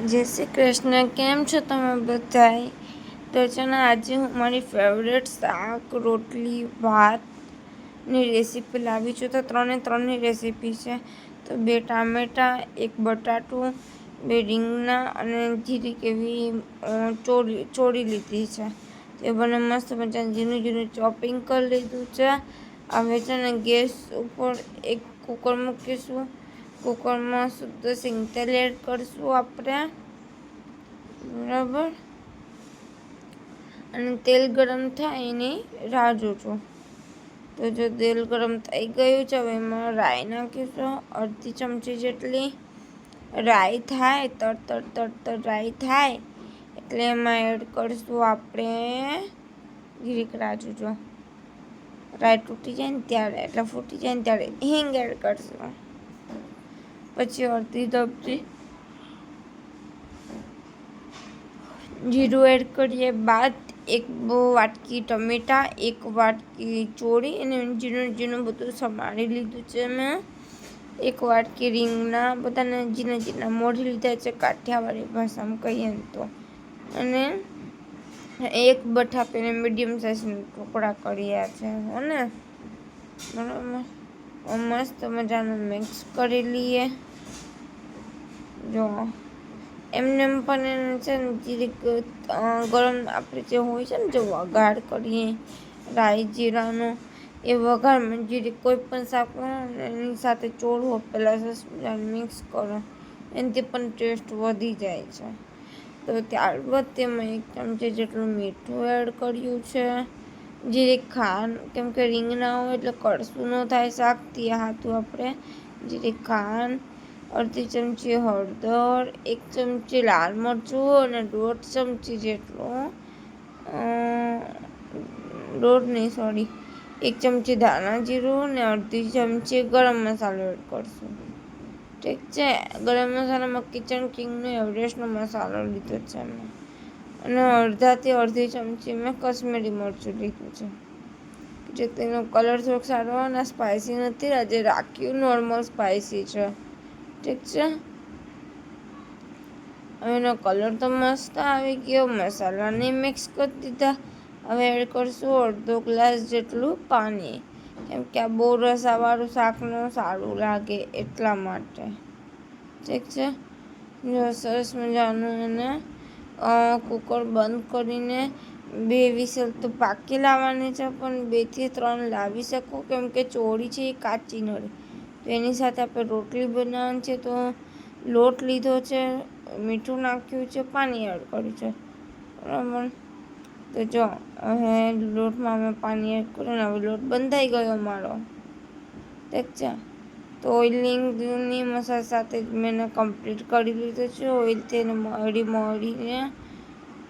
જય શ્રી કૃષ્ણ. કેમ છો તમે બધાય? તો છે ને આજે હું મારી ફેવરેટ શાક રોટલી ભાતની રેસીપી લાવી છું. તો ત્રણની રેસીપી છે. તો 2 ટામેટાં, 1 બટાટું, 2 રીંગણા અને જીરીક એવી ચોળી લીધી છે. તે બંને મસ્ત મજાનું ઝીણું ચોપિંગ કરી લીધું છે. હવે છે ને ગેસ ઉપર એક કુકર મૂકીશું. કુકરમાં શુદ્ધ સિંગ તેલ એડ કરીશું આપણે, બરાબર. અને તેલ ગરમ થાય એની રાહ જોજો. તો જો તેલ ગરમ થઈ ગયું છે, હવે એમાં રાઈ નાખીશું અડધી ચમચી જેટલી. રાઈ થાય તડ રાઈ થાય એટલે એમાં એડ કરીશું આપણે જીરીક રાહ જોજો. રાઈ તૂટી જાય ને ત્યારે, એટલે ફૂટી જાય ને ત્યારે હિંગ એડ કરીશું. પછી અડધી ચમચી જીરું એડ કર્યા બાદ 1 વાટકી ટમેટાં, 1 વાટકી ચોળી અને ઝીણું બધું સમારી લીધું છે મેં. 1 વાટકી રીંગણા, બધાને ઝીણા મોરી લીધા છે કાઠિયાવાડી ભાષામાં કહીએ ને તો. અને 1 બટાકાને મીડિયમ સાઇઝના ટુકડા કર્યા છે, ને બરાબર. મસ્ત મજાનું મિક્સ કરી લઈએ. જો એમને પણ છે ને જીરીક ગરમ આપણે જે હોય છે ને જે વઘાર કરીએ રાઈ જીરાનો, એ વઘારમાં જીરીક કોઈ પણ શાક એની સાથે ચોળવો પહેલાં સરસ મજાનું મિક્સ કરો, એનાથી પણ ટેસ્ટ વધી જાય છે. તો ત્યારબાદ તેમાં 1 ચમચી જેટલું મીઠું એડ કર્યું છે. જીરીક ખાંડ, કેમ કે રીંગણા હોય એટલે કડશું ન થાય શાક, તે હાટું આપણે જીરીક ખાંડ, અડધી ચમચી હળદર, 1 ચમચી લાલ મરચું અને 1 ચમચી ધાણા જીરું અને અડધી ચમચી ગરમ મસાલો એડ કરશું. ઠીક છે. ગરમ મસાલામાં કિચન કિંગનો એવરેસ્ટનો મસાલો લીધો છે મેં. અને અડધી ચમચી મેં કશ્મીરી મરચું લીધું છે, જે તેનો કલર થોડોક સારો આવે ને. સ્પાઇસી નથી, આજે રાખ્યું નોર્મલ સ્પાઇસી છે. ઠીક છે. હવે એનો કલર તો મસ્ત આવી ગયો. મસાલાને મિક્સ કરી દીધા. હવે એડ કરીશું અડધો ગ્લાસ જેટલું પાણી, કેમ કે આ બહુ રસાવાળું શાક ન સારું લાગે એટલા માટે. ઠીક છે. જો સરસ મજાનું એને કુકર બંધ કરીને 2 વિસલ તો પાકી લાવવાની છે, પણ 2 થી 3 લાવી શકો, કેમ કે ચોળી છે એ કાચી ન રહે. તો એની સાથે આપણે રોટલી બનાવવાની છે. તો લોટ લીધો છે, મીઠું નાખ્યું છે, પાણી એડ કર્યું છે, બરાબર. તો જો હવે લોટમાં અમે પાણી એડ કર્યું, હવે લોટ બંધાઈ ગયો મારો. ઠીક છે. તો ઓઇલિંગની મસાલા સાથે જ મેં કમ્પ્લીટ કરી લીધું છે. ઓઇલ તેને મળીને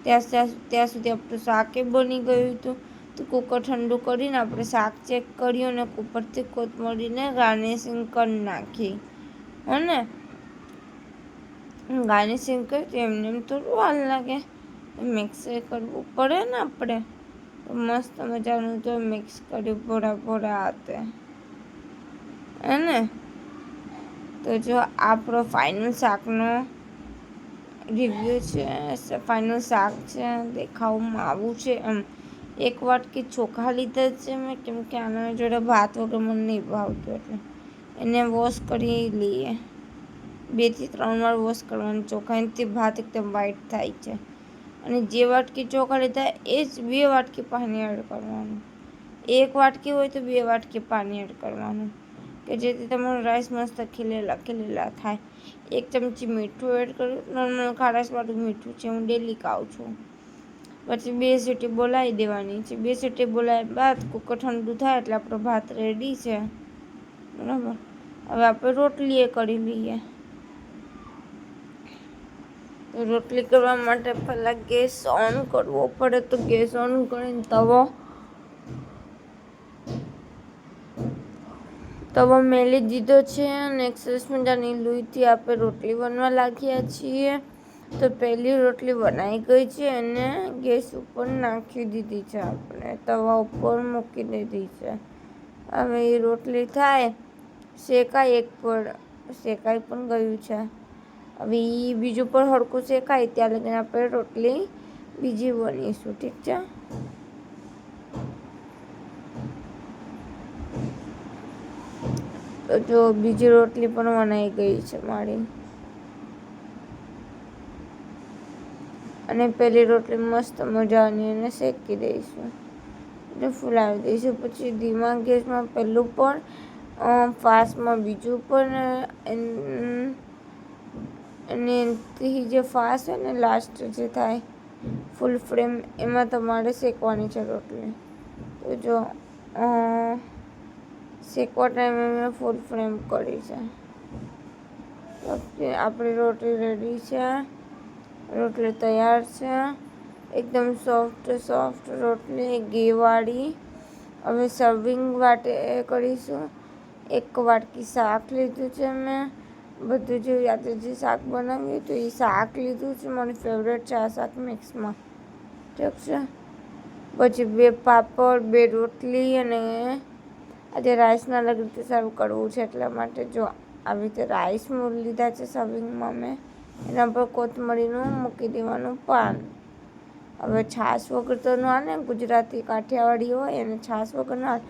ત્યાં સુધી આપણું શાકે બની ગયું હતું. તો કુકર ઠંડુ કરીને આપણે શાક ચેક કર્યું અને ઉપરથી કોથમરીને ગાર્નિશિંગ કરી નાખી, ને ગાર્નિશિંગ કરી તો એમને થોડું વાર લાગે, મિક્સ કરવું પડે ને આપણે. તો મસ્ત મજાનું તો મિક્સ કર્યું ભોળા હાથે, ને. તો જો આપણો ફાઇનલ શાકનો રિવ્યૂ છે. ફાઇનલ શાક છે, દેખાવમાં આવું છે. 1 વાટકી ચોખા લીધા છે મેં, કેમ કે આના જોડે ભાત વગર મને નહીં ભાવતું, એટલે એને વોશ કરી લઈએ. 2 થી 3 વાર વોશ કરવાનું ચોખા, એનાથી ભાત એકદમ વ્હાઈટ થાય છે. અને જે વાટકી ચોખા લીધા એ જ 2 વાટકી પાણી એડ કરવાનું. 1 વાટકી હોય તો 2 વાટકી પાણી એડ કરવાનું, કે જેથી તમારું રાઈસ મસ્ત ખીલેલા થાય. 1 ચમચી મીઠું એડ કર્યું, નોર્મલ ખારાશવાળું મીઠું છે, હું ડેલી ખાઉં છું. પછી 2 સીટી બોલાવી દેવાની છે. 2 સીટી બોલાવ્યા બાદ કુકર ઠંડુ થાય એટલે આપણો ભાત રેડી છે, બરાબર. હવે આપણે રોટલી કરી લઈએ. તો રોટલી કરવા માટે પહેલાં ગેસ ઓન કરવો પડે. તો ગેસ ઓન કરીને તવો મેલી દીધો છે, અને એક સરસ મજાની લોહીથી આપણે રોટલી બનવા લાગ્યા છીએ. તો પહેલી રોટલી બનાવી ગઈ છે, અને ગેસ ઉપર નાખી દીધી છે. આપણે તવા ઉપર મૂકી દીધી છે. હવે એ રોટલી થાય, શેકાઈ પણ ગયું છે. હવે એ બીજું પણ હરખું શેકાય ત્યાં લગીને આપણે રોટલી બીજી બનીશું. ઠીક છે. તો જો બીજી રોટલી પણ બનાવી ગઈ છે મારી. અને પેલી રોટલી મસ્ત મજાની એને શેકી દઈશું, એટલે ફૂલાવી દઈશું. પછી ધીમા ગેસમાં પહેલું પણ ફાસ્ટમાં બીજું પણ, અને એનાથી જે ફાસ્ટ હોય ને લાસ્ટ જે થાય ફૂલ ફ્લેમ એમાં તમારે શેકવાની છે રોટલી. તો જો શેકવા ટાઈમે મેં ફૂલ ફ્લેમ કરી છે. આપણી રોટલી રેડી છે, રોટલી તૈયાર છે. એકદમ સોફ્ટ રોટલી ઘીવાળી. હવે સર્વિંગ માટે કરીશું. એક વાટકી શાક લીધું છે મેં, બધું જે આપણે જે શાક બનાવ્યું હતું એ શાક લીધું છે. મારું ફેવરેટ છે આ શાક મિક્સમાં. ઠીક છે. પછી 2 પાપડ, 2 રોટલી, અને આજે રાઈસના અલગ રીતે સર્વ કરવું છે એટલા માટે જો આવી રીતે રાઈસ લીધા છે સર્વિંગમાં મેં. એના પર કોથમરીનું મૂકી દેવાનું પાન. હવે છાશ વગર તો ન હાલે, ગુજરાતી કાઠિયાવાડી હોય એને છાશ વગર ન હાલે.